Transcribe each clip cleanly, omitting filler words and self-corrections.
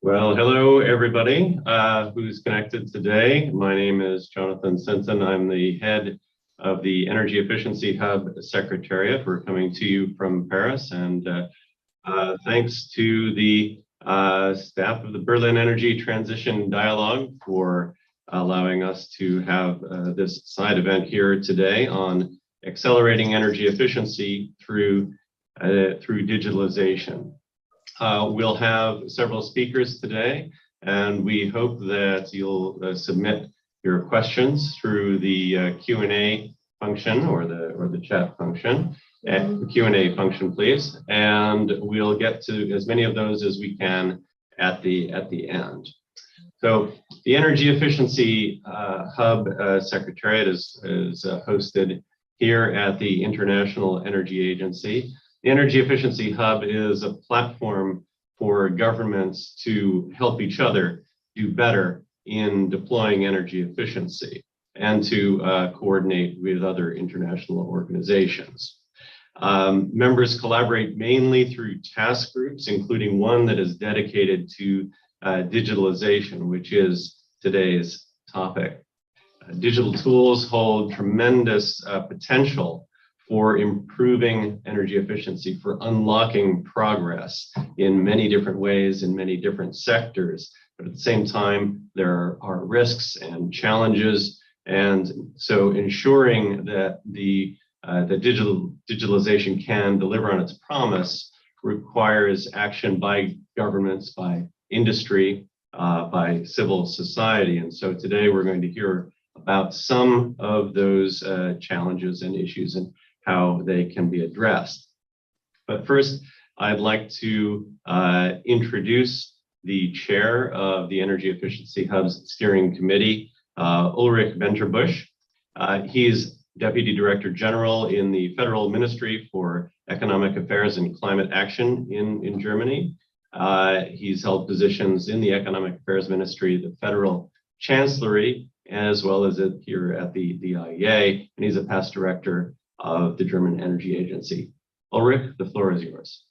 Well, hello, everybody who's connected today. My name is Jonathan Sinton. I'm the head of the Energy Efficiency Hub Secretariat. We're coming to you from Paris, and thanks to the staff of the Berlin Energy Transition Dialogue for allowing us to have this side event here today on accelerating energy efficiency through digitalization. We'll have several speakers today, and we hope that you'll submit your questions through the Q&A function or the chat function. The Q&A function, please, and we'll get to as many of those as we can at the end. So the Energy Efficiency Hub Secretariat is hosted here at the International Energy Agency. The Energy Efficiency Hub is a platform for governments to help each other do better in deploying energy efficiency and to coordinate with other international organizations. Members collaborate mainly through task groups, including one that is dedicated to digitalization, which is today's topic. Digital tools hold tremendous potential for improving energy efficiency, for unlocking progress in many different ways, in many different sectors. But at the same time, there are risks and challenges. And so ensuring that the digitalization can deliver on its promise requires action by governments, by industry, by civil society. And so today we're going to hear about some of those challenges and issues and how they can be addressed. But first, I'd like to introduce the chair of the Energy Efficiency Hub's Steering Committee, Ulrich Venterbusch. He's Deputy Director General in the Federal Ministry for Economic Affairs and Climate Action in Germany. He's held positions in the Economic Affairs Ministry, the Federal Chancellery, as well as here at the IEA, and he's a past director of the German Energy Agency. Ulrich, the floor is yours.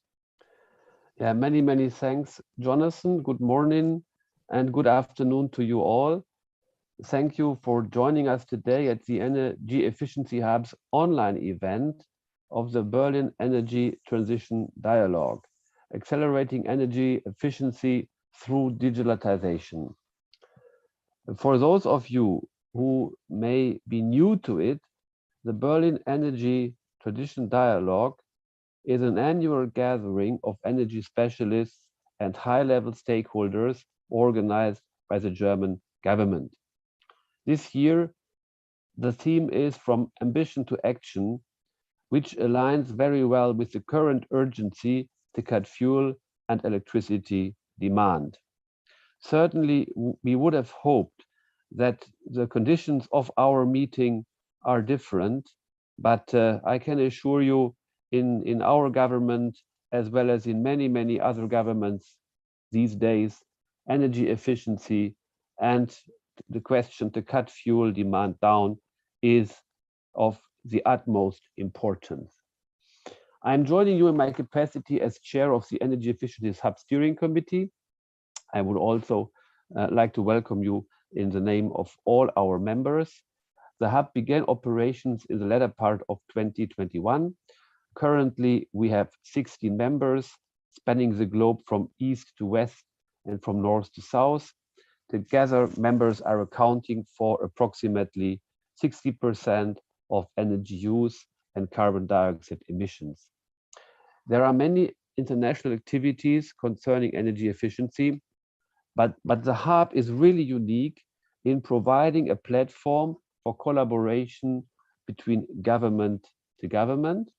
Yeah, many thanks, Jonathan. Good morning and good afternoon to you all. Thank you for joining us today at the Energy Efficiency Hub's online event of the Berlin Energy Transition Dialogue, Accelerating Energy Efficiency Through Digitalization. For those of you who may be new to it, the Berlin Energy Transition Dialogue is an annual gathering of energy specialists and high-level stakeholders organized by the German government. This year, the theme is From Ambition to Action, which aligns very well with the current urgency to cut fuel and electricity demand. Certainly, we would have hoped that the conditions of our meeting are different, but I can assure you in our government, as well as in many other governments these days, energy efficiency and the question to cut fuel demand down is of the utmost importance. I'm joining you in my capacity as chair of the Energy Efficiency Hub Steering Committee. I would also like to welcome you in the name of all our members. The hub began operations in the latter part of 2021. Currently, we have 16 members spanning the globe from east to west and from north to south. Together, members are accounting for approximately 60% of energy use and carbon dioxide emissions. There are many international activities concerning energy efficiency, but the hub is really unique in providing a platform for collaboration between government to government,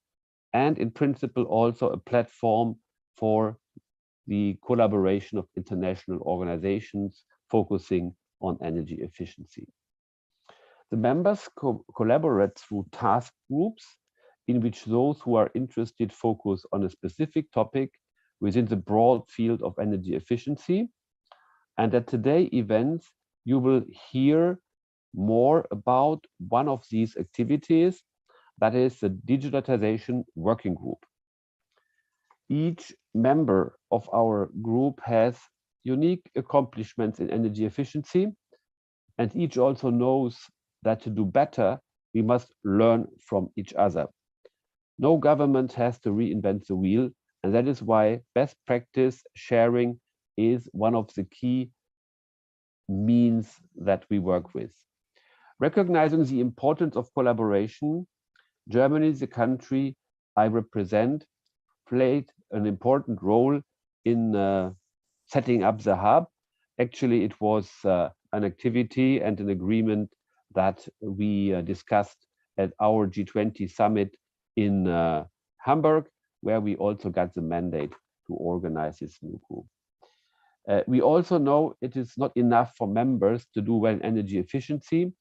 and in principle also a platform for the collaboration of international organizations focusing on energy efficiency. The members collaborate through task groups in which those who are interested focus on a specific topic within the broad field of energy efficiency. And at today's event, you will hear more about one of these activities, that is the Digitalization Working Group. Each member of our group has unique accomplishments in energy efficiency, and each also knows that to do better, we must learn from each other. No government has to reinvent the wheel, and that is why best practice sharing is one of the key means that we work with. Recognizing the importance of collaboration, Germany, the country I represent, played an important role in setting up the hub. Actually, it was an activity and an agreement that we discussed at our G20 summit in Hamburg, where we also got the mandate to organize this new group. We also know it is not enough for members to do well in energy efficiency.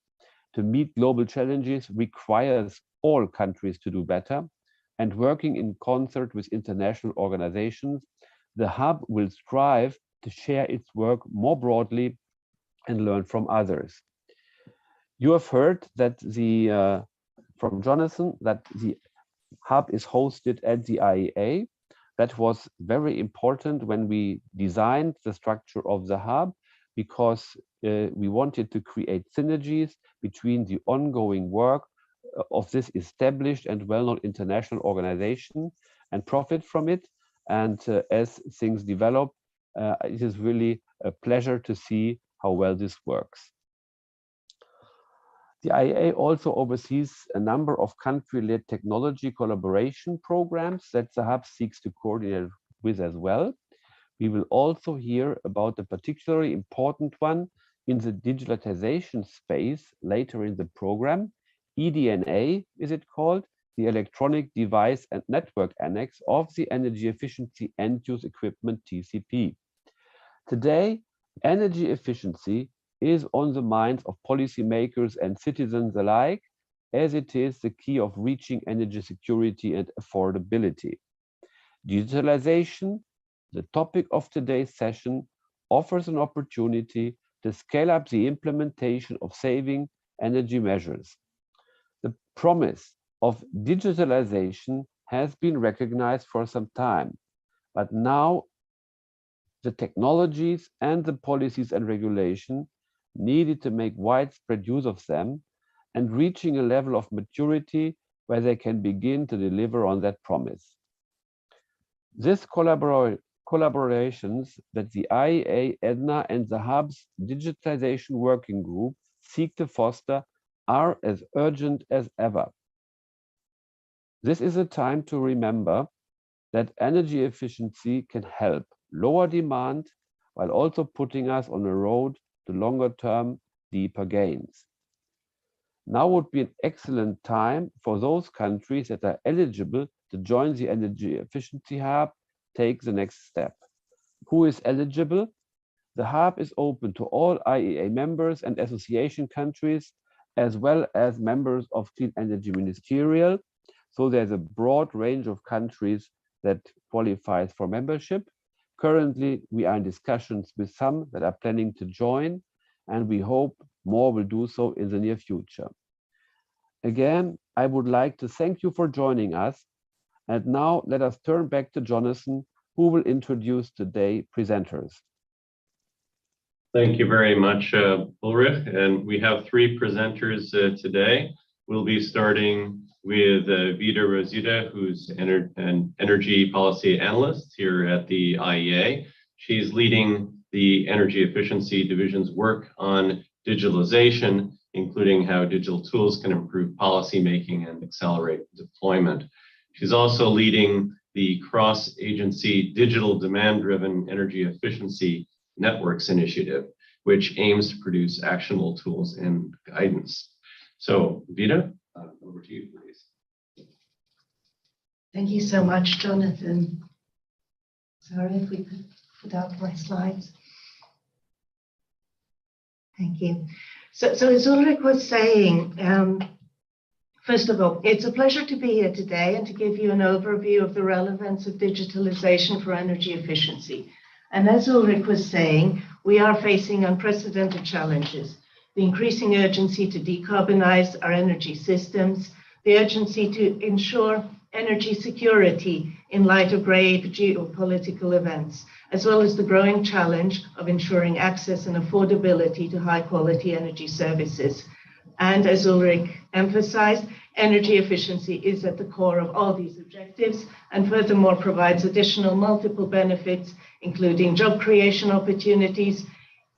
To meet global challenges requires all countries to do better, and working in concert with international organizations, the hub will strive to share its work more broadly and learn from others. You have heard that from Jonathan that the hub is hosted at the IEA. That was very important when we designed the structure of the hub, because we wanted to create synergies between the ongoing work of this established and well-known international organization and profit from it. And as things develop, it is really a pleasure to see how well this works. The IEA also oversees a number of country-led technology collaboration programs that the hub seeks to coordinate with as well. We will also hear about a particularly important one in the digitalization space later in the program. eDNA is it called, the Electronic Device and Network Annex of the Energy Efficiency End-Use Equipment TCP. Today, energy efficiency is on the minds of policymakers and citizens alike, as it is the key of reaching energy security and affordability. Digitalization, the topic of today's session, offers an opportunity to scale up the implementation of saving energy measures. The promise of digitalization has been recognized for some time, but now the technologies and the policies and regulation needed to make widespread use of them and reaching a level of maturity where they can begin to deliver on that promise. This collaborations that the IEA, EDNA, and the Hub's Digitalization Working Group seek to foster are as urgent as ever. This is a time to remember that energy efficiency can help lower demand while also putting us on a road to longer-term, deeper gains. Now would be an excellent time for those countries that are eligible to join the Energy Efficiency Hub take the next step. Who is eligible? The hub is open to all IEA members and association countries, as well as members of Clean Energy Ministerial. So there's a broad range of countries that qualifies for membership. Currently, we are in discussions with some that are planning to join, and we hope more will do so in the near future. Again, I would like to thank you for joining us. And now let us turn back to Jonathan, who will introduce today's presenters. Thank you very much, Ulrich. And we have three presenters today. We'll be starting with Vida Rosita, who's an energy policy analyst here at the IEA. She's leading the Energy Efficiency Division's work on digitalization, including how digital tools can improve policymaking and accelerate deployment. She's also leading the cross-agency digital demand-driven energy efficiency networks initiative, which aims to produce actionable tools and guidance. So, Vida, over to you, please. Thank you so much, Jonathan. Sorry if we could put up my slides. Thank you. So as Ulrich was saying, first of all, it's a pleasure to be here today and to give you an overview of the relevance of digitalization for energy efficiency. And as Ulrich was saying, we are facing unprecedented challenges. The increasing urgency to decarbonize our energy systems, the urgency to ensure energy security in light of grave geopolitical events, as well as the growing challenge of ensuring access and affordability to high-quality energy services. And as Ulrich emphasized, energy efficiency is at the core of all these objectives, and furthermore provides additional multiple benefits, including job creation opportunities,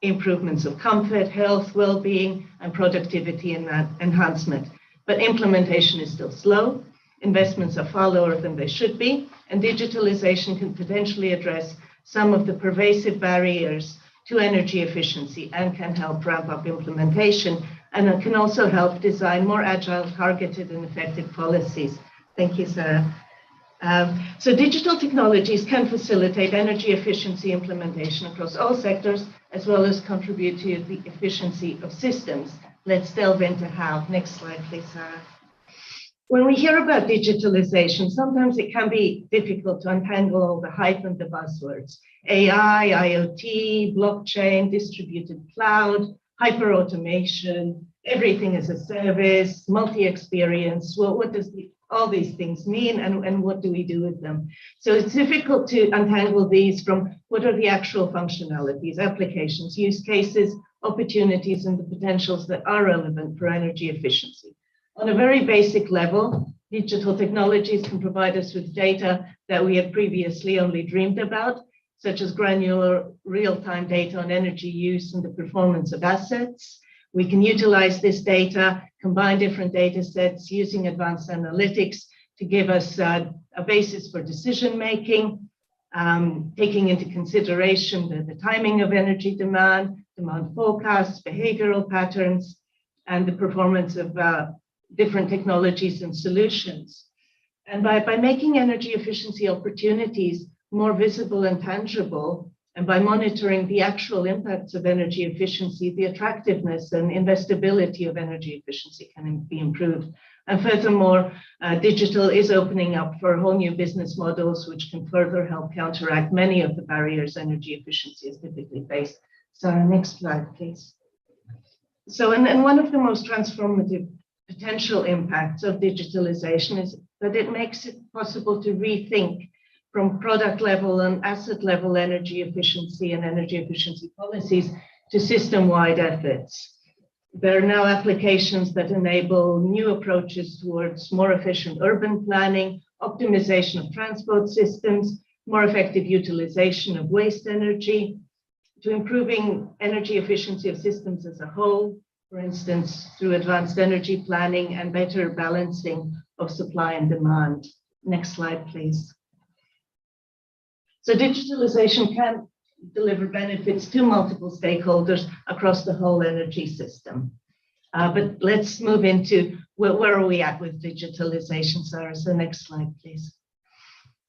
improvements of comfort, health, well-being, and productivity enhancement. But implementation is still slow, investments are far lower than they should be, and digitalization can potentially address some of the pervasive barriers to energy efficiency and can help ramp up implementation, and it can also help design more agile, targeted, and effective policies. Thank you, Sarah. So digital technologies can facilitate energy efficiency implementation across all sectors, as well as contribute to the efficiency of systems. Let's delve into how. Next slide, please, Sarah. When we hear about digitalization, sometimes it can be difficult to untangle all the hype and the buzzwords. AI, IoT, blockchain, distributed cloud, hyper-automation, everything as a service, multi-experience. Well, what does all these things mean, and what do we do with them? So it's difficult to untangle these from what are the actual functionalities, applications, use cases, opportunities, and the potentials that are relevant for energy efficiency. On a very basic level, digital technologies can provide us with data that we had previously only dreamed about, such as granular real-time data on energy use and the performance of assets. We can utilize this data, combine different data sets using advanced analytics to give us a basis for decision-making, taking into consideration the timing of energy demand forecasts, behavioral patterns, and the performance of different technologies and solutions. And by making energy efficiency opportunities more visible and tangible, and by monitoring the actual impacts of energy efficiency, the attractiveness and investability of energy efficiency can be improved. And furthermore, digital is opening up for whole new business models, which can further help counteract many of the barriers energy efficiency is typically faced. So next slide, please. So, and one of the most transformative potential impacts of digitalization is that it makes it possible to rethink from product level and asset level energy efficiency and energy efficiency policies to system-wide efforts. There are now applications that enable new approaches towards more efficient urban planning, optimization of transport systems, more effective utilization of waste energy, to improving energy efficiency of systems as a whole, for instance, through advanced energy planning and better balancing of supply and demand. Next slide, please. So digitalization can deliver benefits to multiple stakeholders across the whole energy system. But let's move into where are we at with digitalization, Sarah? So next slide, please.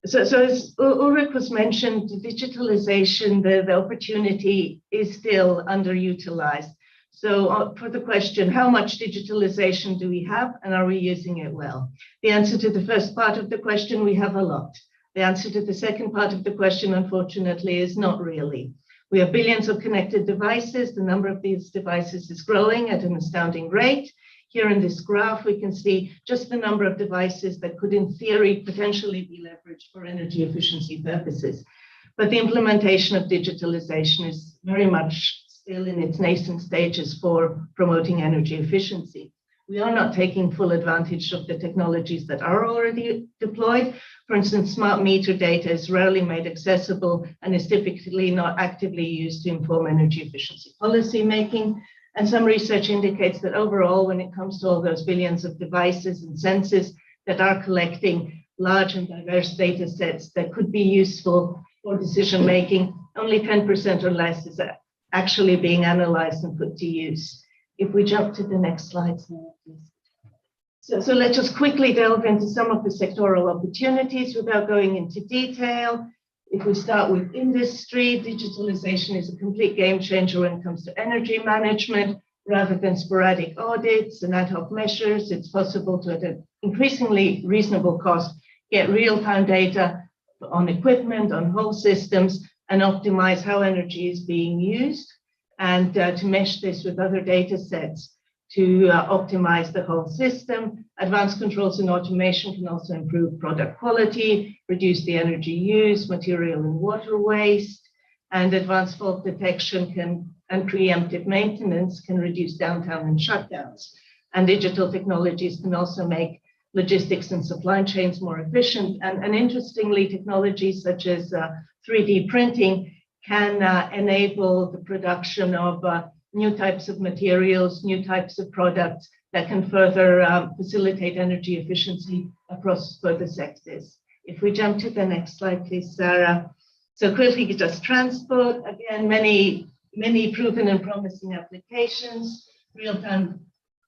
So as Ulrich was mentioned, digitalization, the opportunity is still underutilized. So for the question, how much digitalization do we have and are we using it well? The answer to the first part of the question, we have a lot. The answer to the second part of the question, unfortunately, is not really. We have billions of connected devices. The number of these devices is growing at an astounding rate. Here in this graph, we can see just the number of devices that could, in theory, potentially be leveraged for energy efficiency purposes. But the implementation of digitalization is very much still in its nascent stages for promoting energy efficiency. We are not taking full advantage of the technologies that are already deployed. For instance, smart meter data is rarely made accessible and is typically not actively used to inform energy efficiency policy making. And some research indicates that overall, when it comes to all those billions of devices and sensors that are collecting large and diverse data sets that could be useful for decision making, only 10% or less is actually being analyzed and put to use. If we jump to the next slide, please. So let's just quickly delve into some of the sectoral opportunities without going into detail. If we start with industry, digitalization is a complete game changer when it comes to energy management. Rather than sporadic audits and ad hoc measures, it's possible to, at an increasingly reasonable cost, get real-time data on equipment, on whole systems, and optimize how energy is being used, and to mesh this with other data sets to optimize the whole system. Advanced controls and automation can also improve product quality, reduce the energy use, material and water waste, and advanced fault detection and preemptive maintenance can reduce downtime and shutdowns. And digital technologies can also make logistics and supply chains more efficient. And interestingly, technologies such as 3D printing can enable the production of new types of materials, new types of products that can further facilitate energy efficiency across further sectors. If we jump to the next slide, please, Sarah. So quickly, just transport, again, many proven and promising applications, real-time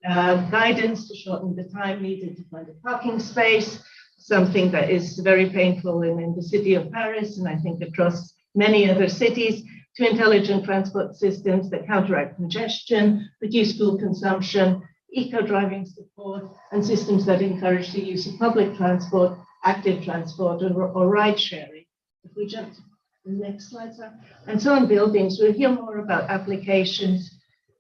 guidance to shorten the time needed to find a parking space, something that is very painful in the city of Paris, and I think across many other cities, to intelligent transport systems that counteract congestion, reduce fuel consumption, eco-driving support, and systems that encourage the use of public transport, active transport, or ride sharing. If we jump to the next slide, sir. And so on buildings, we'll hear more about applications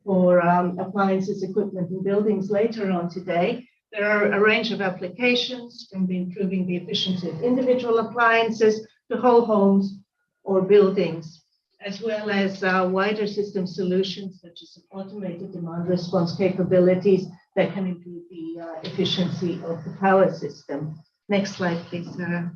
for appliances, equipment, and buildings later on today. There are a range of applications from improving the efficiency of individual appliances to whole homes or buildings, as well as wider system solutions such as automated demand response capabilities that can improve the efficiency of the power system. Next slide, please, Sarah.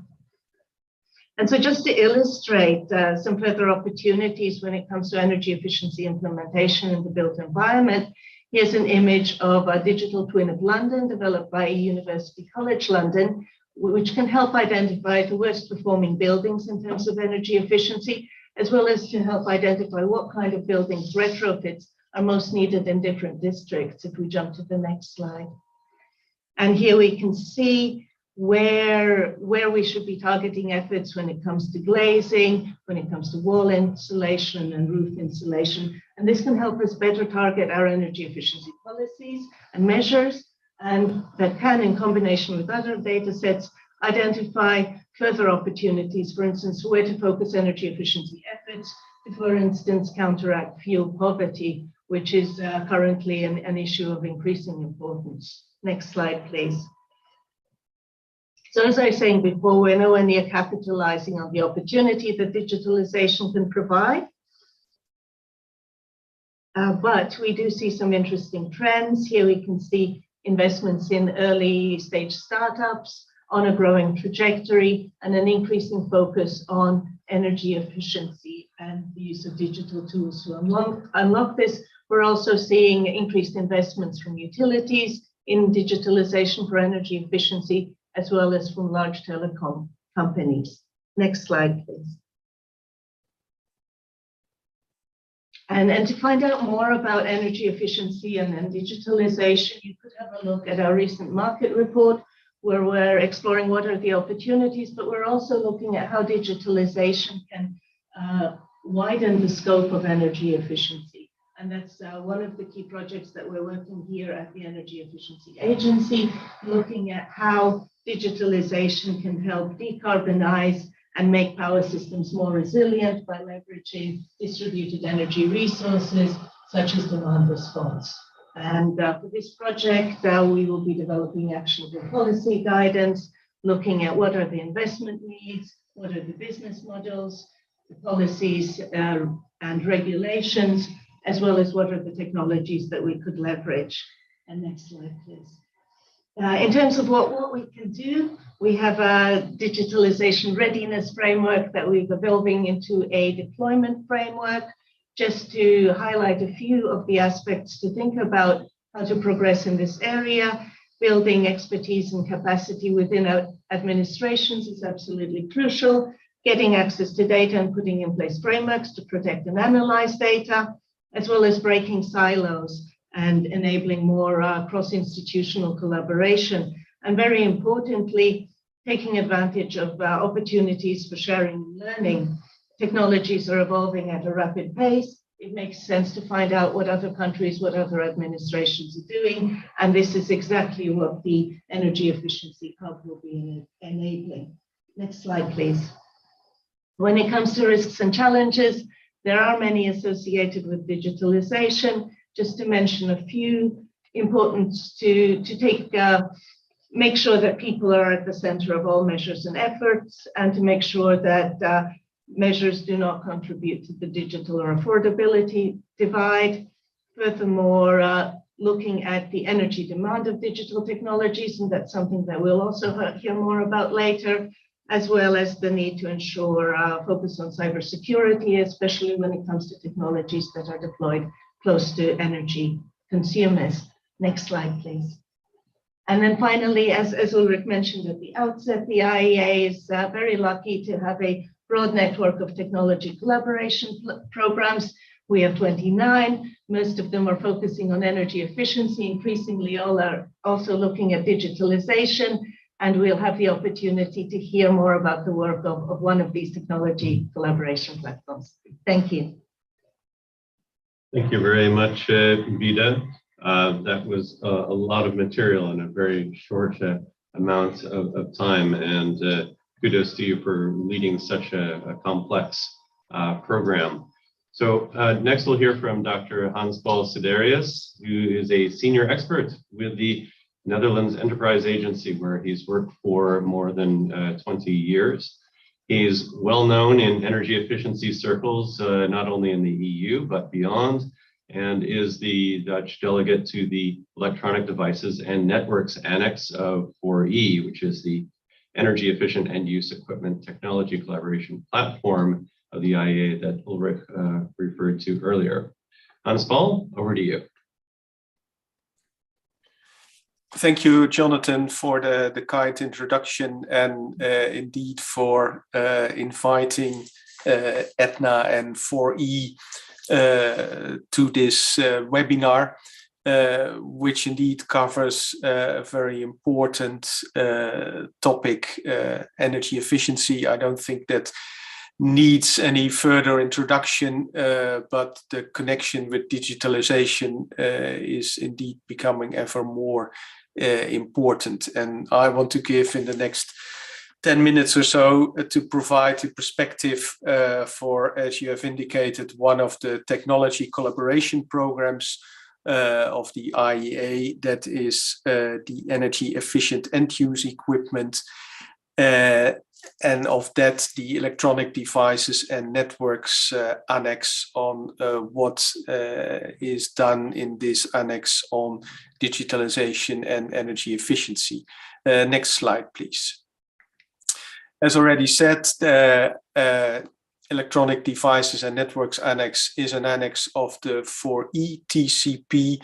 And so just to illustrate some further opportunities when it comes to energy efficiency implementation in the built environment, here's an image of a digital twin of London developed by University College London, which can help identify the worst performing buildings in terms of energy efficiency, as well as to help identify what kind of buildings retrofits are most needed in different districts. If we jump to the next slide. And here we can see where we should be targeting efforts when it comes to glazing, when it comes to wall insulation and roof insulation. And this can help us better target our energy efficiency policies and measures, and that can, in combination with other data sets, identify further opportunities, for instance, where to focus energy efficiency efforts to, for instance, counteract fuel poverty, which is currently an issue of increasing importance. Next slide, please. So as I was saying before, we're nowhere near capitalizing on the opportunity that digitalization can provide. But we do see some interesting trends. Here we can see investments in early stage startups on a growing trajectory and an increasing focus on energy efficiency and the use of digital tools to unlock this. We're also seeing increased investments from utilities in digitalization for energy efficiency, as well as from large telecom companies. Next slide, please. And to find out more about energy efficiency and digitalization, you could have a look at our recent market report, where we're exploring what are the opportunities, but we're also looking at how digitalization can widen the scope of energy efficiency. And that's one of the key projects that we're working here at the Energy Efficiency Agency, looking at how digitalization can help decarbonize and make power systems more resilient by leveraging distributed energy resources, such as demand response. And for this project, we will be developing actionable policy guidance, looking at what are the investment needs, what are the business models, the policies and regulations, as well as what are the technologies that we could leverage. And next slide, please. In terms of what we can do, we have a digitalization readiness framework that we're evolving into a deployment framework, just to highlight a few of the aspects to think about how to progress in this area. Building expertise and capacity within our administrations is absolutely crucial. Getting access to data and putting in place frameworks to protect and analyze data, as well as breaking silos and enabling more cross-institutional collaboration. And very importantly, taking advantage of opportunities for sharing and learning. Technologies are evolving at a rapid pace. It makes sense to find out what other countries, what other administrations are doing. And this is exactly what the Energy Efficiency Hub will be enabling. Next slide, please. When it comes to risks and challenges, there are many associated with digitalization. Just to mention a few, important to make sure that people are at the center of all measures and efforts, and to make sure that measures do not contribute to the digital or affordability divide. Furthermore, looking at the energy demand of digital technologies, and that's something that we'll also hear more about later, as well as the need to ensure focus on cybersecurity, especially when it comes to technologies that are deployed close to energy consumers. Next slide, please. And then finally, as Ulrich mentioned at the outset, the IEA is very lucky to have a broad network of technology collaboration programs. We have 29. Most of them are focusing on energy efficiency. Increasingly, all are also looking at digitalization. And we'll have the opportunity to hear more about the work of one of these technology collaboration platforms. Thank you. Thank you very much, Vida. That was a lot of material in a very short amount of time. And kudos to you for leading such a complex program. So next we'll hear from Dr. Hans-Paul Siderius, who is a senior expert with the Netherlands Enterprise Agency, where he's worked for more than 20 years. He's well known in energy efficiency circles, not only in the EU, but beyond, and is the Dutch delegate to the Electronic Devices and Networks Annex of 4E, which is the Energy Efficient End Use Equipment Technology Collaboration Platform of the IEA that Ulrich referred to earlier. Hans-Paul, over to you. Thank you, Jonathan, for the kind introduction, and indeed for inviting Edna and 4E to this webinar, which indeed covers a very important topic, energy efficiency. I don't think that needs any further introduction, but the connection with digitalization is indeed becoming ever more important. And I want to give in the next 10 minutes or so to provide a perspective for, as you have indicated, one of the technology collaboration programs of the IEA, that is the Energy Efficient End Use Equipment, and of that the Electronic Devices and Networks Annex, on what is done in this annex on digitalization and energy efficiency. Next slide, please. As already said, the Electronic Devices and Networks Annex is an annex of the 4E TCP.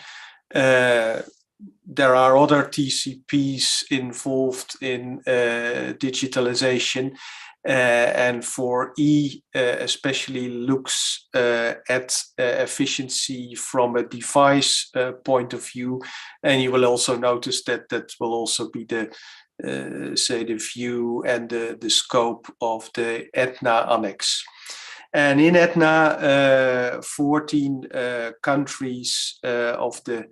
There are other TCPs involved in digitalization, and 4E especially looks at efficiency from a device point of view. And you will also notice that that will also be the say the view and the scope of the EDNA annex. And in EDNA, 14 countries of the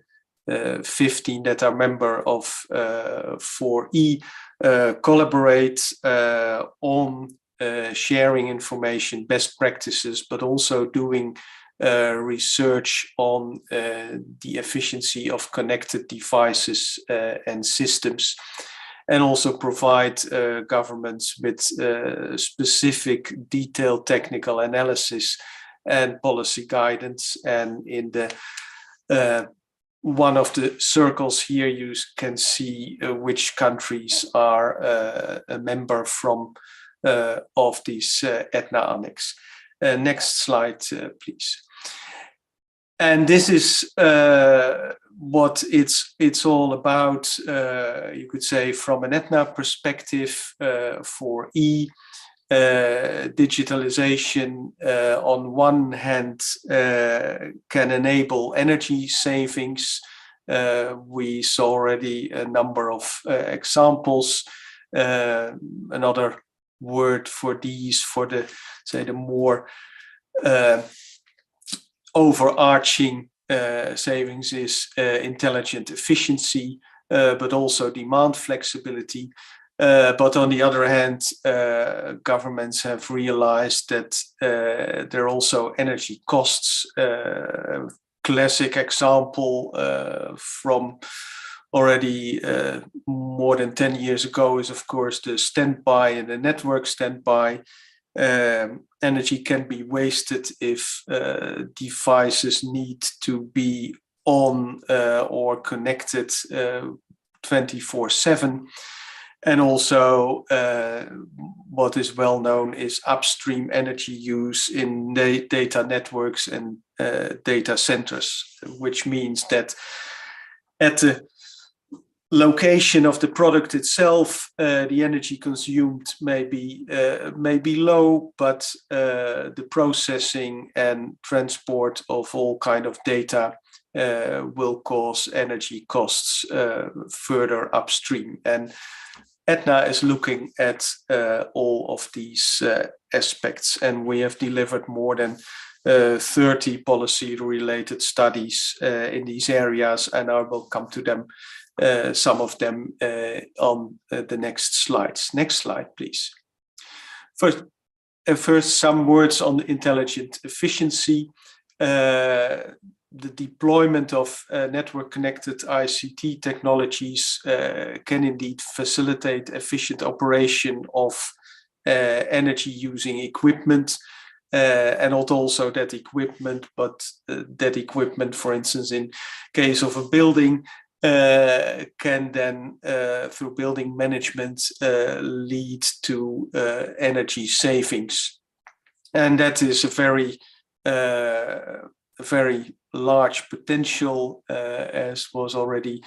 15 that are member of 4E collaborate on sharing information, best practices, but also doing research on the efficiency of connected devices and systems, and also provide governments with specific detailed technical analysis and policy guidance. And in the one of the circles here, you can see which countries are a member from of this EDNA annex. Next slide, please. And this is what it's all about, you could say, from an EDNA perspective. 4E digitalization on one hand can enable energy savings. We saw already a number of examples. Another word for these, for the, say, the more overarching savings is intelligent efficiency, but also demand flexibility. But on the other hand, governments have realized that there are also energy costs. Classic example from already more than 10 years ago is, of course, the standby and the network standby. energy can be wasted if devices need to be on or connected 24/7. And also what is well known is upstream energy use in data networks and data centers, which means that at the location of the product itself, the energy consumed may be low, but the processing and transport of all kind of data will cause energy costs further upstream. And Aetna is looking at all of these aspects, and we have delivered more than 30 policy-related studies in these areas, and I will come to them, some of them on the next slides. Next slide, please. First, some words on intelligent efficiency. The deployment of network-connected ICT technologies can indeed facilitate efficient operation of energy-using equipment, and not also that equipment, but that equipment, for instance, in case of a building, can then, through building management, lead to energy savings. And that is a very large potential, as was already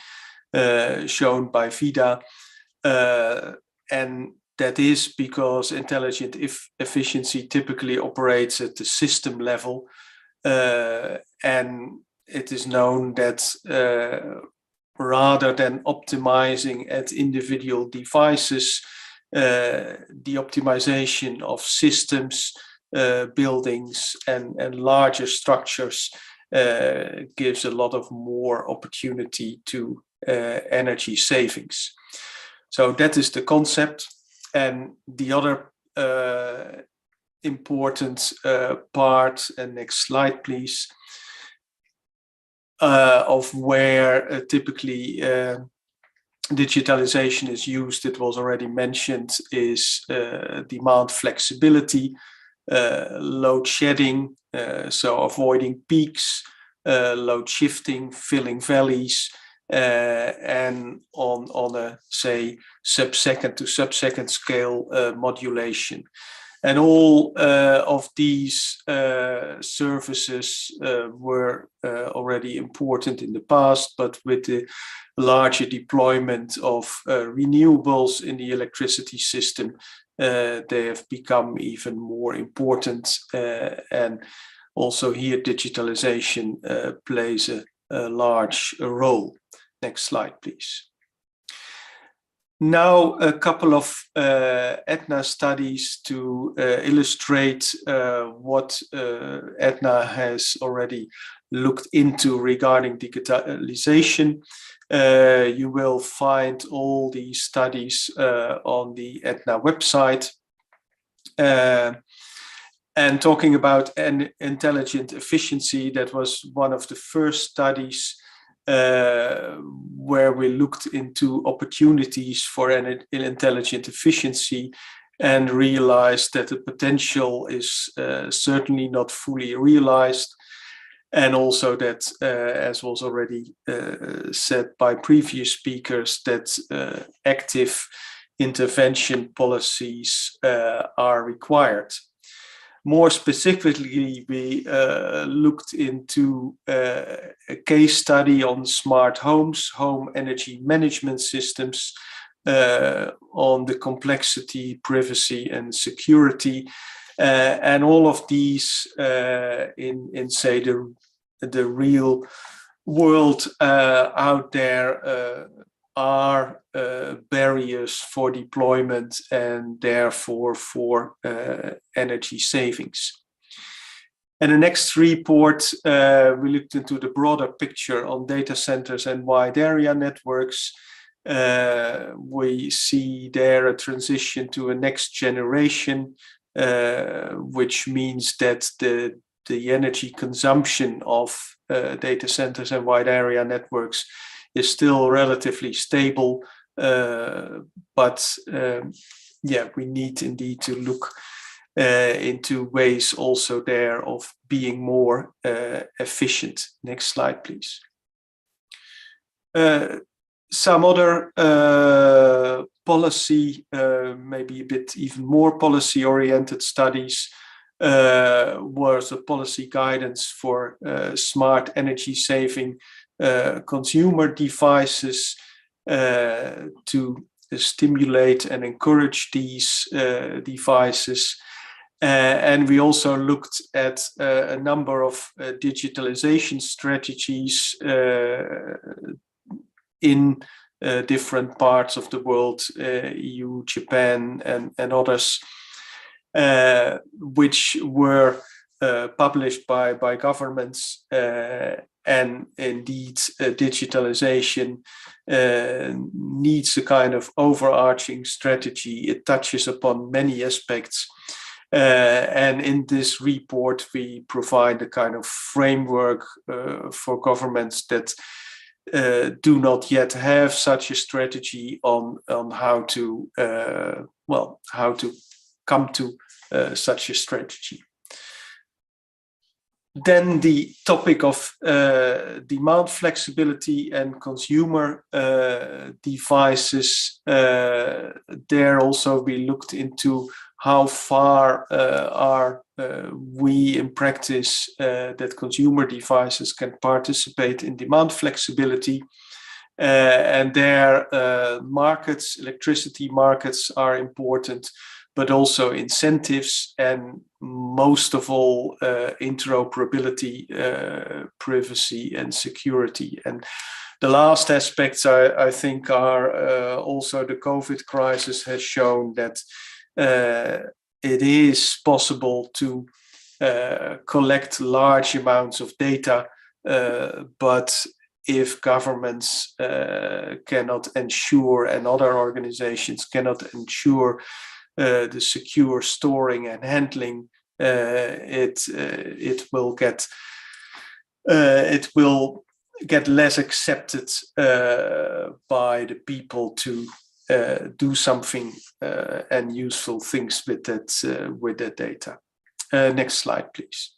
shown by Vida, and that is because intelligent efficiency typically operates at the system level, and it is known that rather than optimizing at individual devices, the optimization of systems, buildings and larger structures gives a lot of more opportunity to energy savings. So that is the concept. And the other important part, and next slide please, of where typically digitalization is used, it was already mentioned, is demand flexibility, load shedding, so avoiding peaks, load shifting, filling valleys, and on a, say, sub-second to sub-second scale modulation. And all of these services were already important in the past, but with the larger deployment of renewables in the electricity system, they have become even more important. And also here, digitalization plays a large role. Next slide, please. Now, a couple of Aetna studies to illustrate what Aetna has already looked into regarding digitalization. You will find all these studies on the Aetna website. And talking about an intelligent efficiency, that was one of the first studies where we looked into opportunities for an intelligent efficiency and realized that the potential is certainly not fully realized. And also that, as was already said by previous speakers, that active intervention policies are required. More specifically, we looked into a case study on smart homes, home energy management systems, on the complexity, privacy, and security, and all of these in say the real world out there are barriers for deployment and therefore for energy savings. And the next report, we looked into the broader picture on data centers and wide area networks. We see there a transition to a next generation, which means that the energy consumption of data centers and wide area networks is still relatively stable, but yeah, we need indeed to look into ways also there of being more efficient. Next slide, please. Some other policy, maybe a bit even more policy-oriented studies was a policy guidance for smart energy-saving consumer devices to stimulate and encourage these devices. And we also looked at a number of digitalization strategies in different parts of the world, EU, Japan, and others, which were published by governments. And indeed, digitalization needs a kind of overarching strategy. It touches upon many aspects. And in this report, we provide a kind of framework for governments that do not yet have such a strategy on how to how to come to such a strategy. Then the topic of demand flexibility and consumer devices. There also we looked into how far are we in practice that consumer devices can participate in demand flexibility. And there markets, electricity markets are important, but also incentives and most of all interoperability, privacy and security. And the last aspects I think are also the COVID crisis has shown that it is possible to collect large amounts of data, but if governments cannot ensure and other organizations cannot ensure the secure storing and handling, it will get less accepted by the people to do something and useful things with that data. Next slide, please.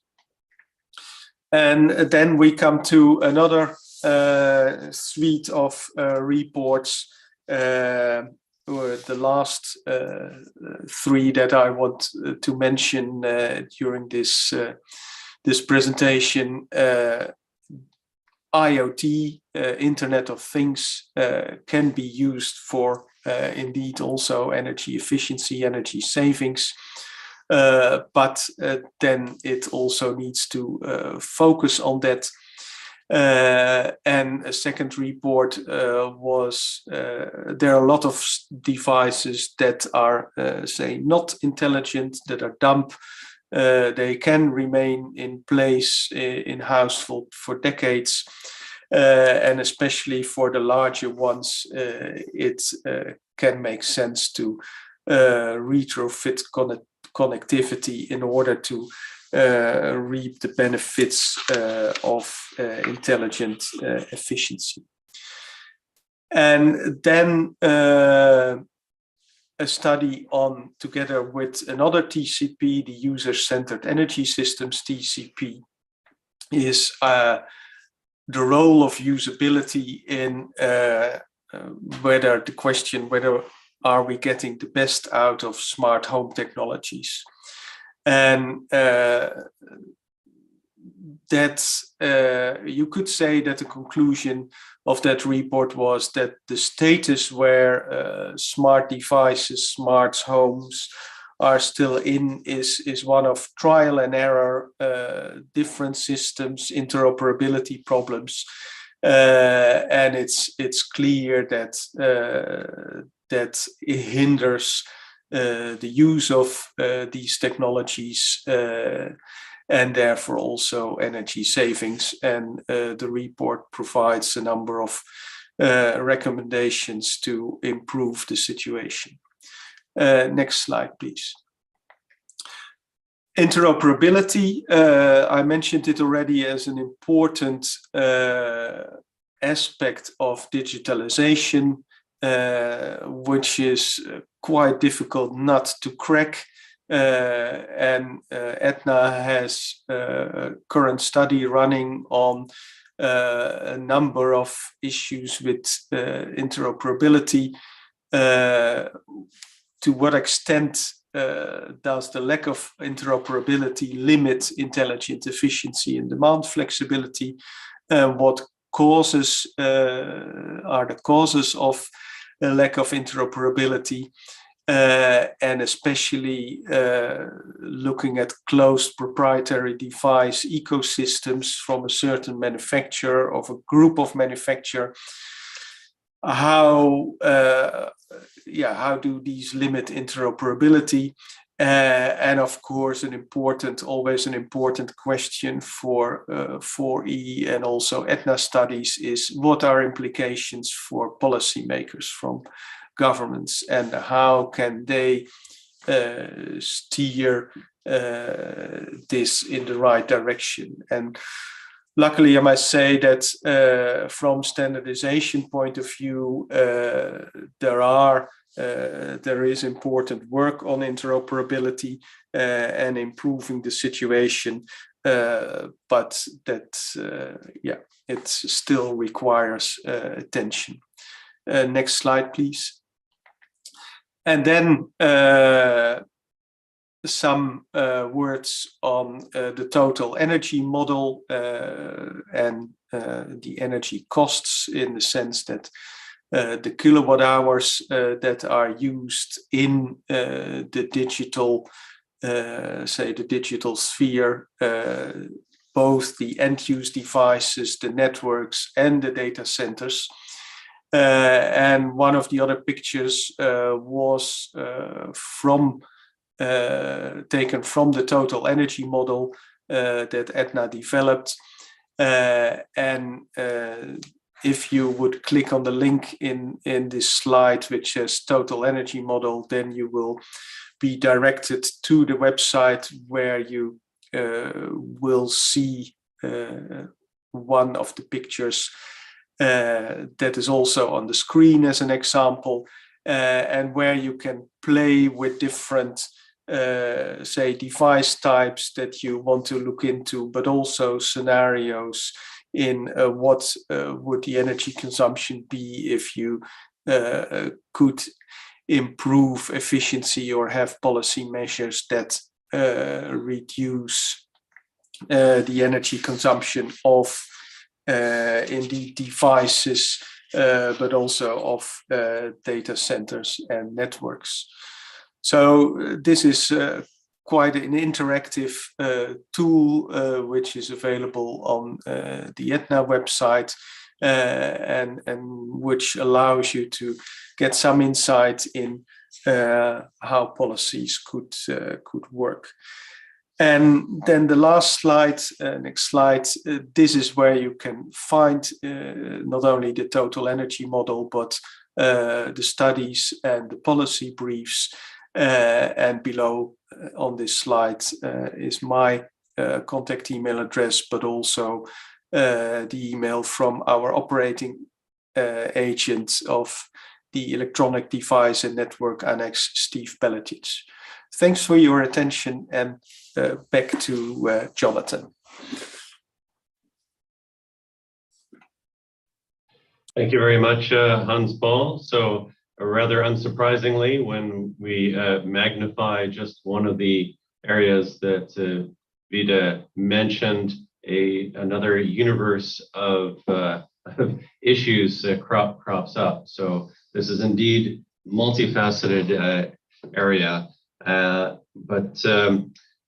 And then we come to another suite of reports. The last three that I want to mention during this presentation. IoT, Internet of Things, can be used for indeed also energy efficiency, energy savings, but then it also needs to focus on that. And a second report was there are a lot of devices that are, say, not intelligent, that are dumb. They can remain in place in house for decades, and especially for the larger ones, it can make sense to retrofit connectivity in order to reap the benefits of intelligent efficiency. And then a study on, together with another TCP, the User-Centered Energy Systems TCP, is the role of usability in whether are we getting the best out of smart home technologies. And you could say that the conclusion of that report was that the status where smart devices, smart homes are still in is one of trial and error, different systems, interoperability problems, and it's clear that that it hinders the use of these technologies and therefore also energy savings. And the report provides a number of recommendations to improve the situation. Next slide, please. Interoperability, I mentioned it already as an important aspect of digitalization, which is quite difficult not to crack. and Aetna has a current study running on a number of issues with interoperability. To what extent does the lack of interoperability limit intelligent efficiency and demand flexibility? What causes are the causes of a lack of interoperability? And especially looking at closed proprietary device ecosystems from a certain manufacturer of a group of manufacturer. How do these limit interoperability? And of course, always an important question for 4E and also Aetna studies is what are implications for policymakers from governments, and how can they steer this in the right direction? And luckily, I must say that from standardization point of view, there is important work on interoperability and improving the situation, but that it still requires attention. Next slide, please. And then some words on the total energy model and the energy costs, in the sense that the kilowatt hours that are used in the digital, the digital sphere, both the end-use devices, the networks, and the data centers. And one of the other pictures was taken from the total energy model that Aetna developed. And if you would click on the link in this slide, which says total energy model, then you will be directed to the website where you will see one of the pictures that is also on the screen as an example, and where you can play with different device types that you want to look into, but also scenarios in what would the energy consumption be if you could improve efficiency or have policy measures that reduce the energy consumption of indeed devices, but also of data centers and networks. So this is quite an interactive tool which is available on the Aetna website, and which allows you to get some insight in how policies could work. And then the last slide, next slide, this is where you can find not only the total energy model, but the studies and the policy briefs. And below on this slide is my contact email address, but also the email from our operating agent of the Electronic Device and Network Annex, Steve Peletic. Thanks for your attention, and back to Jonathan. Thank you very much, Hans Paul. So rather unsurprisingly, when we magnify just one of the areas that Vida mentioned, another universe of issues crops up. So this is indeed multifaceted area, but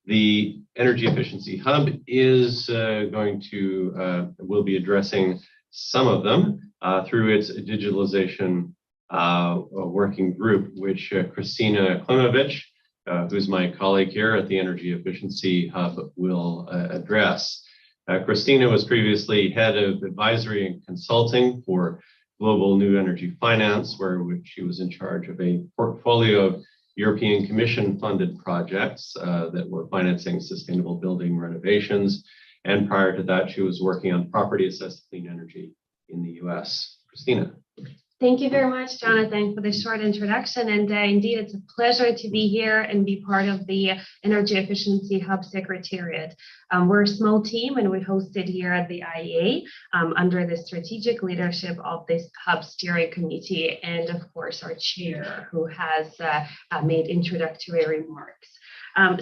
the Energy Efficiency Hub is will be addressing some of them through its digitalization working group, which Christina Klimovich, who's my colleague here at the Energy Efficiency Hub, will address. Christina was previously head of advisory and consulting for Global New Energy Finance, which she was in charge of a portfolio of European Commission funded projects that were financing sustainable building renovations. And prior to that, she was working on property assessed clean energy in the US. Christina. Thank you very much, Jonathan, for the short introduction. And indeed, it's a pleasure to be here and be part of the Energy Efficiency Hub Secretariat. We're a small team, and we hosted here at the IEA under the strategic leadership of this Hub Steering Committee, and of course, our chair, who has made introductory remarks.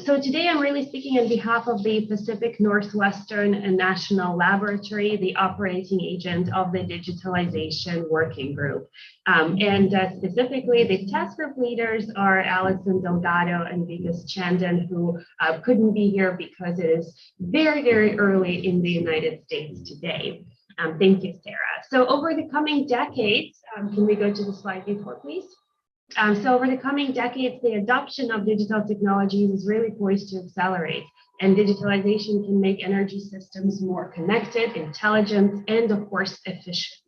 So today I'm really speaking on behalf of the Pacific Northwestern National Laboratory, the operating agent of the Digitalization Working Group. And specifically, the task group leaders are Alison Delgado and Vikas Chandan, who couldn't be here because it is very, very early in the United States today. Thank you, Sarah. So over the coming decades, can we go to the slide before, please? So over the coming decades, the adoption of digital technologies is really poised to accelerate, and digitalization can make energy systems more connected, intelligent, and of course, efficient.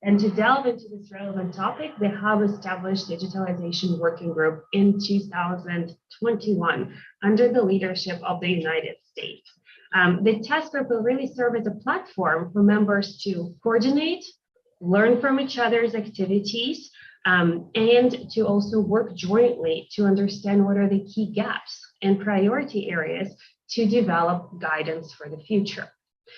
And to delve into this relevant topic, the Hub established Digitalization Working Group in 2021 under the leadership of the United States. The task group will really serve as a platform for members to coordinate, learn from each other's activities, and to also work jointly to understand what are the key gaps and priority areas to develop guidance for the future.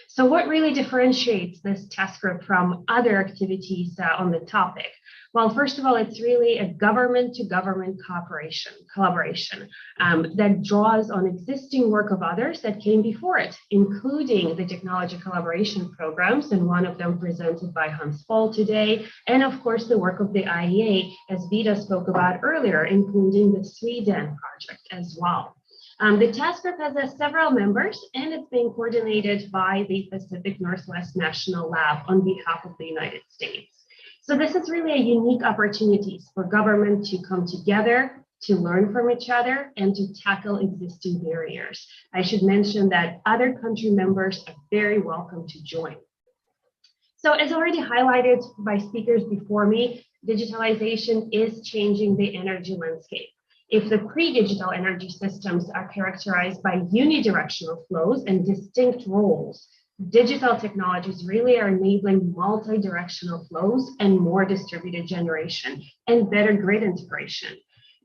So what really differentiates this task group from other activities on the topic? Well, first of all, it's really a government-to-government collaboration that draws on existing work of others that came before it, including the technology collaboration programs, and one of them presented by Hans Paul today, and of course the work of the IEA, as Vida spoke about earlier, including the Sweden project as well. The task group has several members, and it's being coordinated by the Pacific Northwest National Lab on behalf of the United States. So this is really a unique opportunity for government to come together, to learn from each other, and to tackle existing barriers. I should mention that other country members are very welcome to join. So as already highlighted by speakers before me, digitalization is changing the energy landscape. If the pre-digital energy systems are characterized by unidirectional flows and distinct roles, digital technologies really are enabling multi-directional flows and more distributed generation and better grid integration.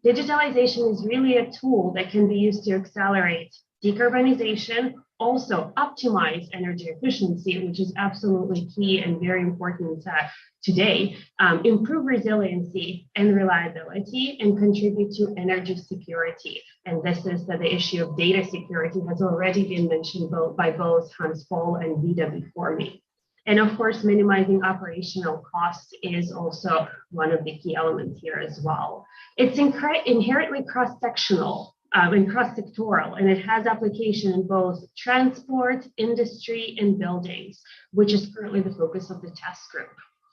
Digitalization is really a tool that can be used to accelerate decarbonization, also optimize energy efficiency, which is absolutely key and very important today, improve resiliency and reliability, and contribute to energy security. And this is the issue of data security has already been mentioned by both Hans Paul and Vida before me. And of course, minimizing operational costs is also one of the key elements here as well. It's inherently cross-sectional and cross-sectoral, and it has application in both transport, industry, and buildings, which is currently the focus of the task group.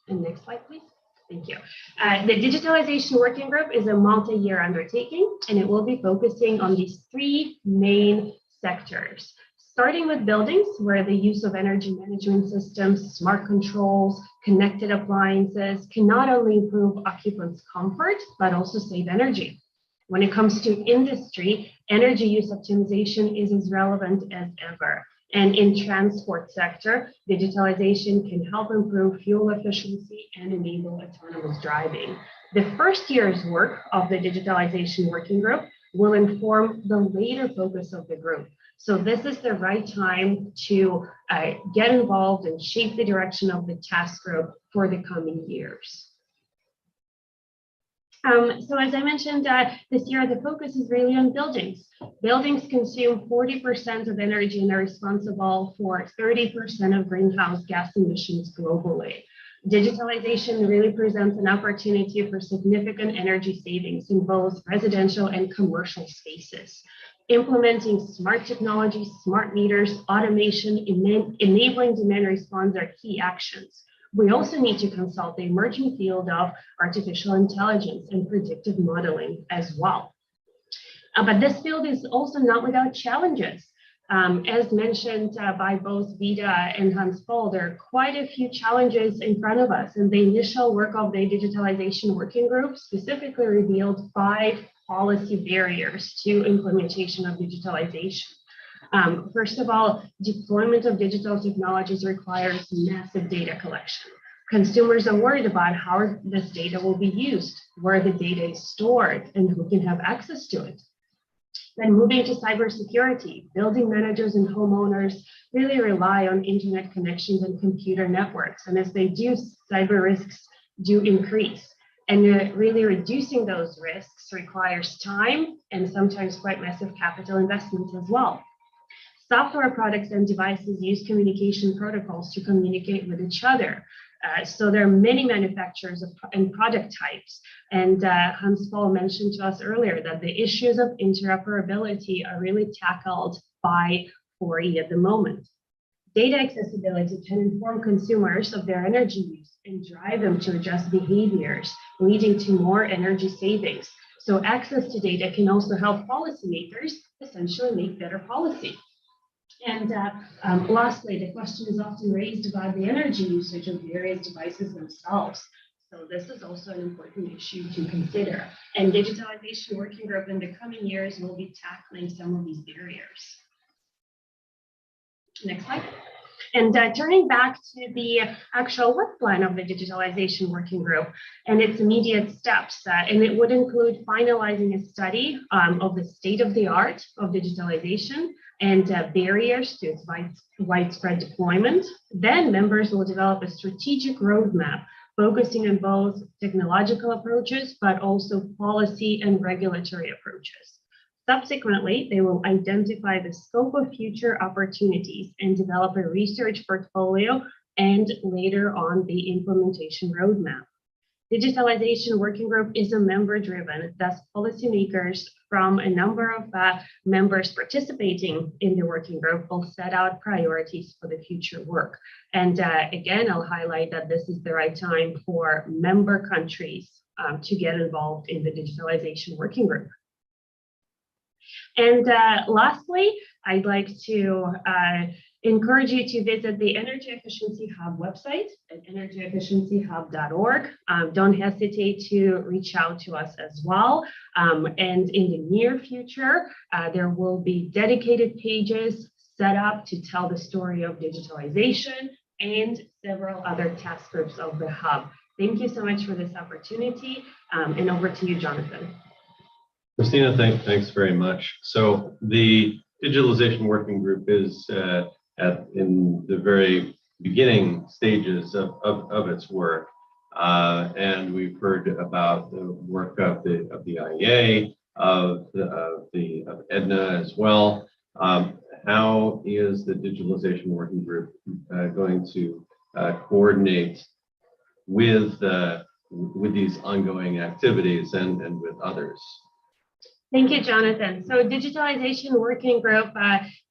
And next slide, please. Thank you. The Digitalization Working Group is a multi-year undertaking, and it will be focusing on these three main sectors. Starting with buildings, where the use of energy management systems, smart controls, connected appliances can not only improve occupants' comfort, but also save energy. When it comes to industry, energy use optimization is as relevant as ever. And in transport sector, digitalization can help improve fuel efficiency and enable autonomous driving. The first year's work of the Digitalization Working Group will inform the later focus of the group. So this is the right time to get involved and shape the direction of the task group for the coming years. So as I mentioned, this year, the focus is really on buildings. Buildings consume 40% of energy and are responsible for 30% of greenhouse gas emissions globally. Digitalization really presents an opportunity for significant energy savings in both residential and commercial spaces. Implementing smart technologies, smart meters, automation, enabling demand response are key actions. We also need to consult the emerging field of artificial intelligence and predictive modeling as well. But this field is also not without challenges. As mentioned by both Vida and Hans Paul, there are quite a few challenges in front of us, and the initial work of the Digitalization Working Group specifically revealed 5 policy barriers to implementation of digitalization. First of all, deployment of digital technologies requires massive data collection. Consumers are worried about how this data will be used, where the data is stored, and who can have access to it. Then moving to cybersecurity, building managers and homeowners really rely on internet connections and computer networks. And as they do, cyber risks do increase. And really reducing those risks requires time and sometimes quite massive capital investments as well. Software products and devices use communication protocols to communicate with each other. So there are many manufacturers and product types. And Hans-Paul mentioned to us earlier that the issues of interoperability are really tackled by 4E at the moment. Data accessibility can inform consumers of their energy use and drive them to adjust behaviors, leading to more energy savings. So access to data can also help policymakers essentially make better policy. And lastly, the question is often raised about the energy usage of various devices themselves. So this is also an important issue to consider. And Digitalization Working Group in the coming years will be tackling some of these barriers. Next slide. And turning back to the actual work plan of the Digitalization Working Group and its immediate steps, and it would include finalizing a study of the state of the art of digitalization and barriers to its widespread deployment. Then members will develop a strategic roadmap focusing on both technological approaches, but also policy and regulatory approaches. Subsequently, they will identify the scope of future opportunities and develop a research portfolio and later on the implementation roadmap. Digitalization Working Group is a member-driven, thus policymakers from a number of members participating in the working group will set out priorities for the future work. And again, I'll highlight that this is the right time for member countries to get involved in the Digitalization Working Group. And lastly, I'd like to encourage you to visit the Energy Efficiency Hub website at energyefficiencyhub.org. Don't hesitate to reach out to us as well. And in the near future, there will be dedicated pages set up to tell the story of digitalization and several other task groups of the Hub. Thank you so much for this opportunity. And over to you, Jonathan. Christina, thanks very much. So the Digitalization Working Group is in the very beginning stages of its work, and we've heard about the work of the IEA, of EDNA as well. How is the Digitalization Working Group going to coordinate with these ongoing activities and with others? Thank you, Jonathan. So Digitalization Working Group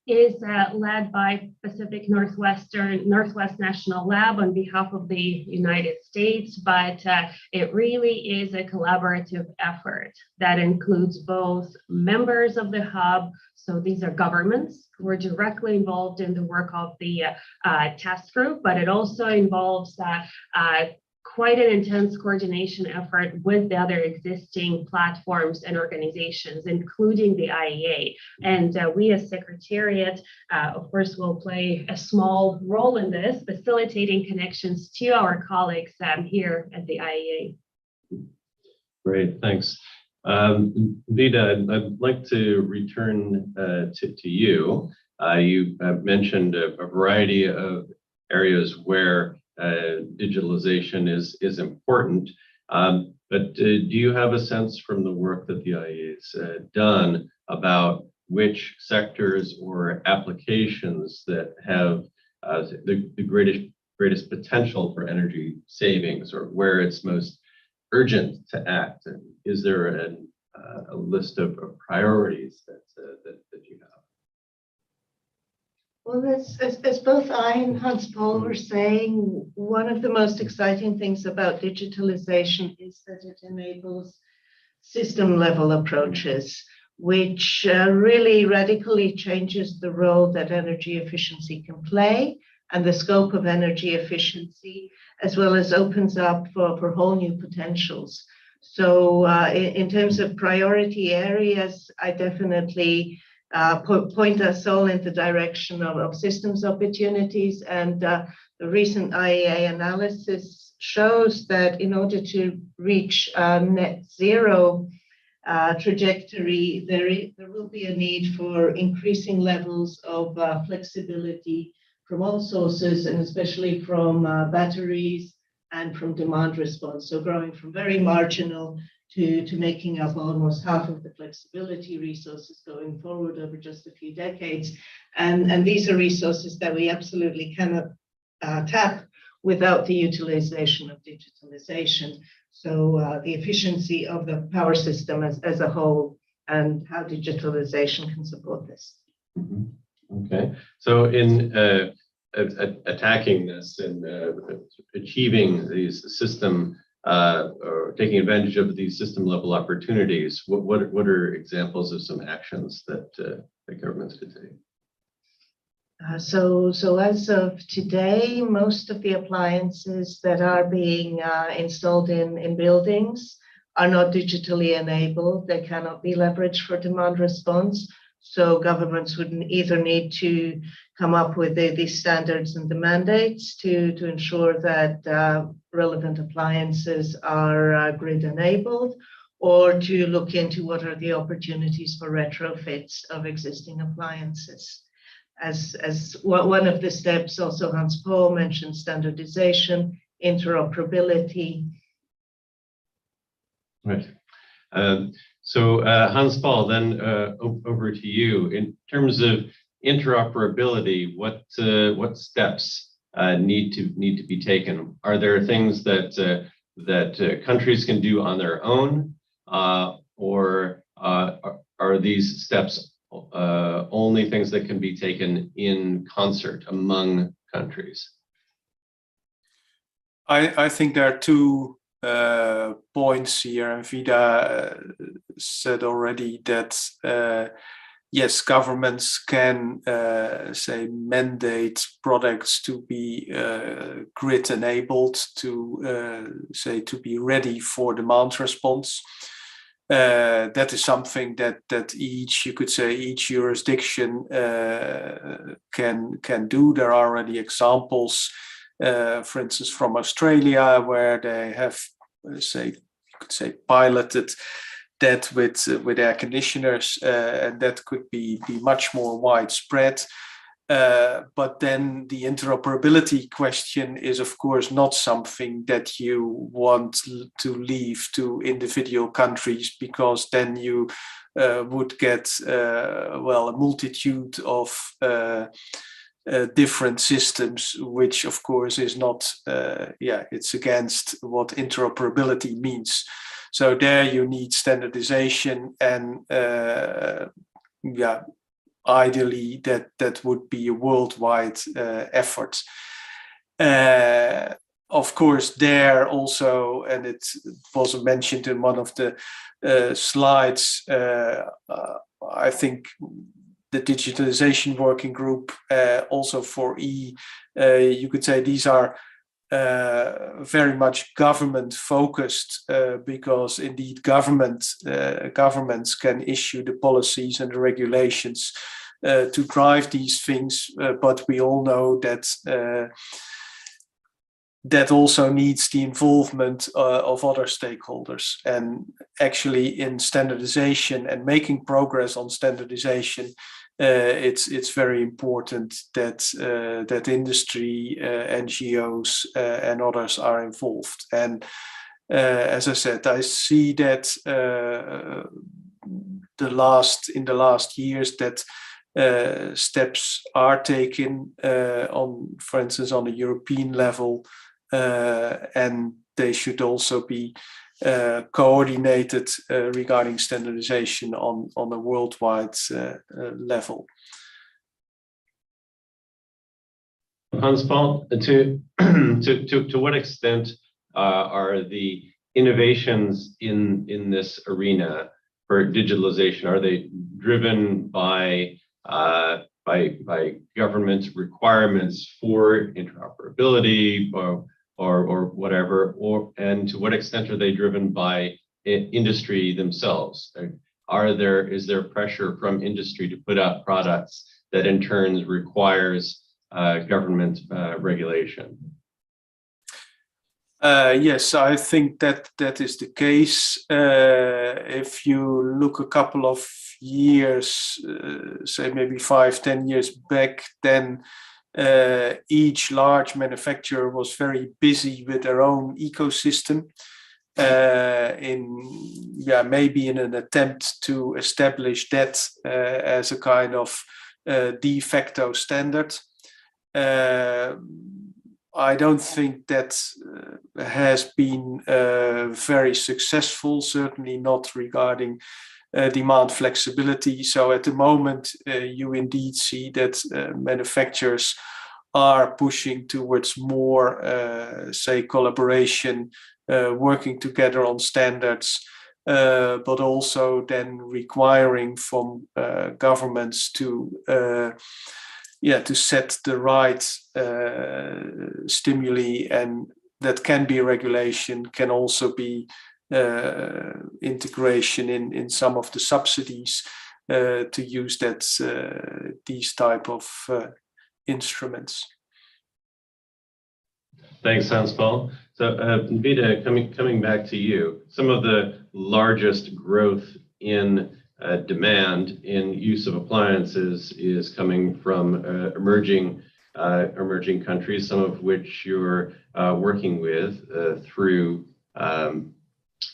is led by Pacific Northwest National Lab on behalf of the United States, but it really is a collaborative effort that includes both members of the Hub, so these are governments who are directly involved in the work of the task group, but it also involves quite an intense coordination effort with the other existing platforms and organizations, including the IEA. And we as Secretariat, of course, will play a small role in this, facilitating connections to our colleagues here at the IEA. Great, thanks. Vida, I'd like to return to you. You mentioned a variety of areas where digitalization is important, but do you have a sense from the work that the IEA has done about which sectors or applications that have the greatest potential for energy savings, or where it's most urgent to act? Is there a list of priorities that you have? Well, as both I and Hans-Paul were saying, one of the most exciting things about digitalization is that it enables system-level approaches, which really radically changes the role that energy efficiency can play and the scope of energy efficiency, as well as opens up for whole new potentials. So in terms of priority areas, I definitely point us all in the direction of systems opportunities, and the recent IEA analysis shows that in order to reach net zero trajectory, there will be a need for increasing levels of flexibility from all sources, and especially from batteries and from demand response. So growing from very marginal to making up almost half of the flexibility resources going forward over just a few decades. And these are resources that we absolutely cannot tap without the utilization of digitalization. So the efficiency of the power system as a whole, and how digitalization can support this. Okay, so in attacking this and achieving these system or taking advantage of these system level opportunities, what are examples of some actions that the governments could take? So as of today, most of the appliances that are being installed in buildings are not digitally enabled. They cannot be leveraged for demand response. So governments would either need to come up with these standards and the mandates to ensure that relevant appliances are grid enabled, or to look into what are the opportunities for retrofits of existing appliances. As one of the steps, also Hans Paul mentioned standardization, interoperability. Right. So Hans Paul, then over to you. In terms of interoperability, what steps need to be taken? Are there things that countries can do on their own, or are these steps only things that can be taken in concert among countries? I think there are two points here, and Vida said already that yes, governments can say mandate products to be grid enabled, to say to be ready for demand response. That is something that each jurisdiction can do. There are already examples, for instance, from Australia, where they have, piloted that with air conditioners, and that could be much more widespread. But then the interoperability question is, of course, not something that you want to leave to individual countries, because then you would get a multitude of different systems, which of course is not, it's against what interoperability means. So there you need standardization, and ideally that would be a worldwide effort. Of course, there also, and it was mentioned in one of the slides, I think the digitalization working group, also for you could say these are very much government focused, because indeed governments can issue the policies and the regulations to drive these things, but we all know that that also needs the involvement of other stakeholders. And actually in standardization and making progress on standardization, it's very important that that industry, NGOs, and others are involved. And as I said, I see that in the last years that steps are taken on, for instance, on a European level, and they should also be coordinated regarding standardization on a worldwide level. Hans Paul, to what extent are the innovations in this arena for digitalization, are they driven by government requirements for interoperability or whatever, and to what extent are they driven by industry themselves? Is there pressure from industry to put out products that in turn requires government regulation? Yes, I think that is the case. If you look a couple of years, say maybe 5-10 years back, then each large manufacturer was very busy with their own ecosystem, maybe in an attempt to establish that as a kind of de facto standard. I don't think that has been very successful, certainly not regarding demand flexibility. So at the moment, you indeed see that manufacturers are pushing towards more, say, collaboration, working together on standards, but also then requiring from governments to set the right stimuli, and that can be regulation, can also be integration in some of the subsidies to use these type of instruments. Thanks, Hans-Paul. So, Vida, coming back to you, some of the largest growth in demand in use of appliances is coming from emerging countries, some of which you're working with through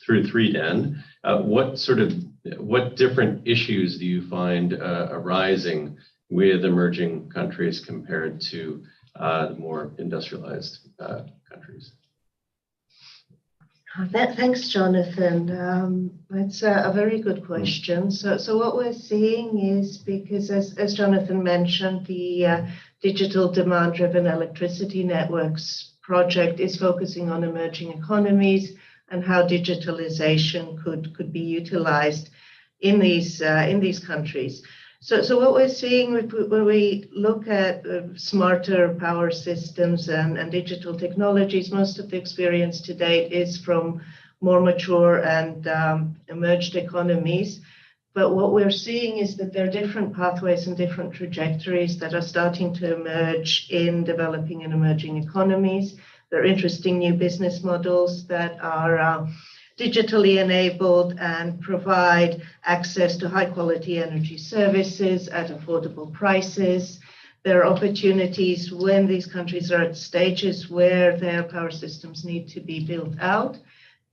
3DEN. What different issues do you find arising with emerging countries compared to the more industrialized countries? Thanks, Jonathan. That's a very good question. So what we're seeing is, because as Jonathan mentioned, the Digital Demand-Driven Electricity Networks project is focusing on emerging economies and how digitalization could be utilized in these countries. So what we're seeing when we look at smarter power systems and digital technologies, most of the experience to date is from more mature and emerged economies. But what we're seeing is that there are different pathways and different trajectories that are starting to emerge in developing and emerging economies. There are interesting new business models that are digitally enabled and provide access to high quality energy services at affordable prices. There are opportunities when these countries are at stages where their power systems need to be built out,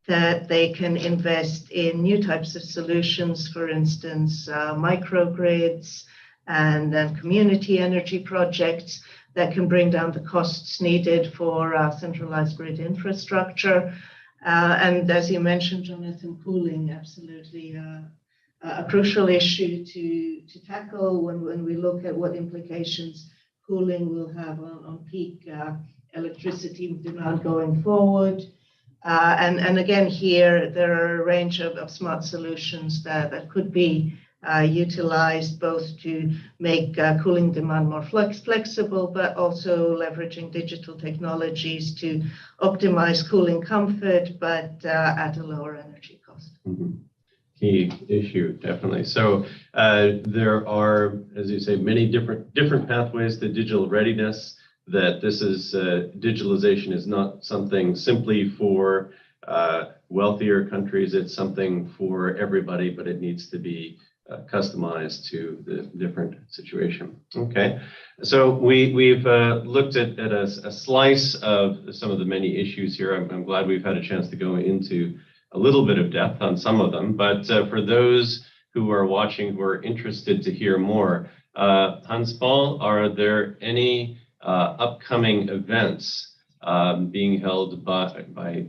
that they can invest in new types of solutions, for instance, microgrids and community energy projects that can bring down the costs needed for centralized grid infrastructure. And as you mentioned, Jonathan, cooling, absolutely a crucial issue to tackle when we look at what implications cooling will have on peak electricity demand going forward. And again, here, there are a range of smart solutions that could be utilized both to make cooling demand more flexible, but also leveraging digital technologies to optimize cooling comfort, but at a lower energy cost. Mm-hmm. Key issue, definitely. So there are, as you say, many different pathways to digital readiness. That this is digitalization is not something simply for wealthier countries. It's something for everybody, but it needs to be customized to the different situation. Okay, so we've looked at a slice of some of the many issues here. I'm glad we've had a chance to go into a little bit of depth on some of them, but for those who are watching who are interested to hear more, Hans-Paul, are there any upcoming events being held by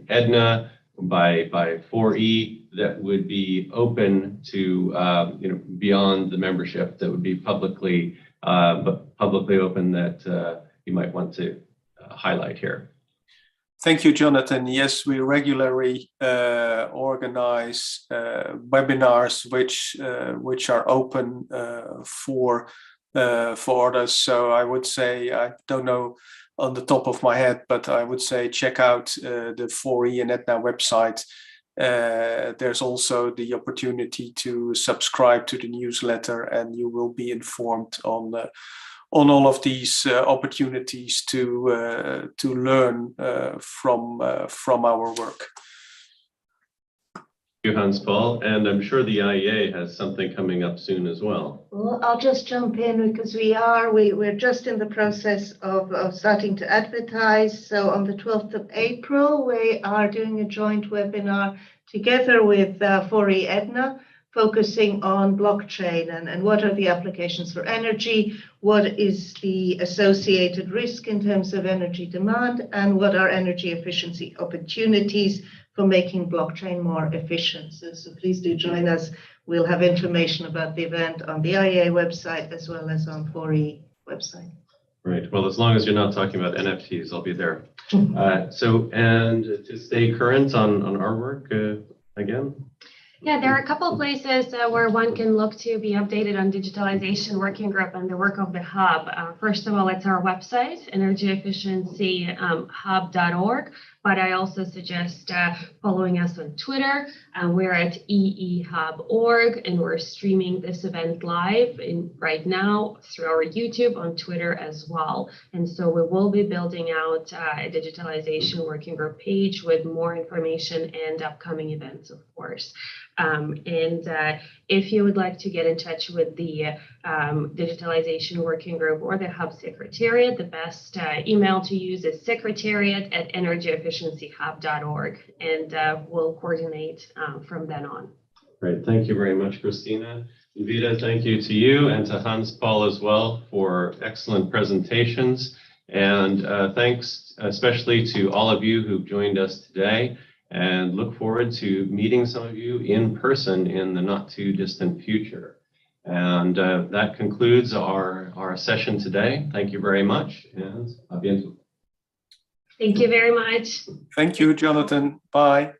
EDNA, by 4E, that would be open to beyond the membership, that would be publicly open, that you might want to highlight here? Thank you, Jonathan. Yes, we regularly organize webinars which are open for others. So I would say, I don't know on the top of my head, but I would say check out the 4E and EDNA website. There's also the opportunity to subscribe to the newsletter, and you will be informed on all of these opportunities to learn from our work. Thank you, Hans-Paul, and I'm sure the IEA has something coming up soon as well. Well, I'll just jump in because we're just in the process of starting to advertise. So on the 12th of April, we are doing a joint webinar together with 4E EDNA, focusing on blockchain and what are the applications for energy, what is the associated risk in terms of energy demand, and what are energy efficiency opportunities for making blockchain more efficient. So please do join us. We'll have information about the event on the IEA website as well as on 4E website. Right. Well, as long as you're not talking about NFTs, I'll be there. And to stay current on our work again. Yeah, there are a couple of places where one can look to be updated on digitalization working group and the work of the hub. First of all, it's our website, energyefficiencyhub.org. But I also suggest following us on Twitter. We're at eehub.org, and we're streaming this event live right now through our YouTube on Twitter as well. And so we will be building out a digitalization working group page with more information and upcoming events, of course. If you would like to get in touch with the digitalization working group or the hub secretariat, the best email to use is secretariat@energyefficiencyhub.org, and we'll coordinate from then on. Great. Thank you very much, Christina. Vida, thank you to you and to Hans-Paul as well for excellent presentations. And thanks especially to all of you who've joined us today, and look forward to meeting some of you in person in the not too distant future. And that concludes our session today. Thank you very much, and a bientôt. Thank you very much. Thank you, Jonathan. Bye.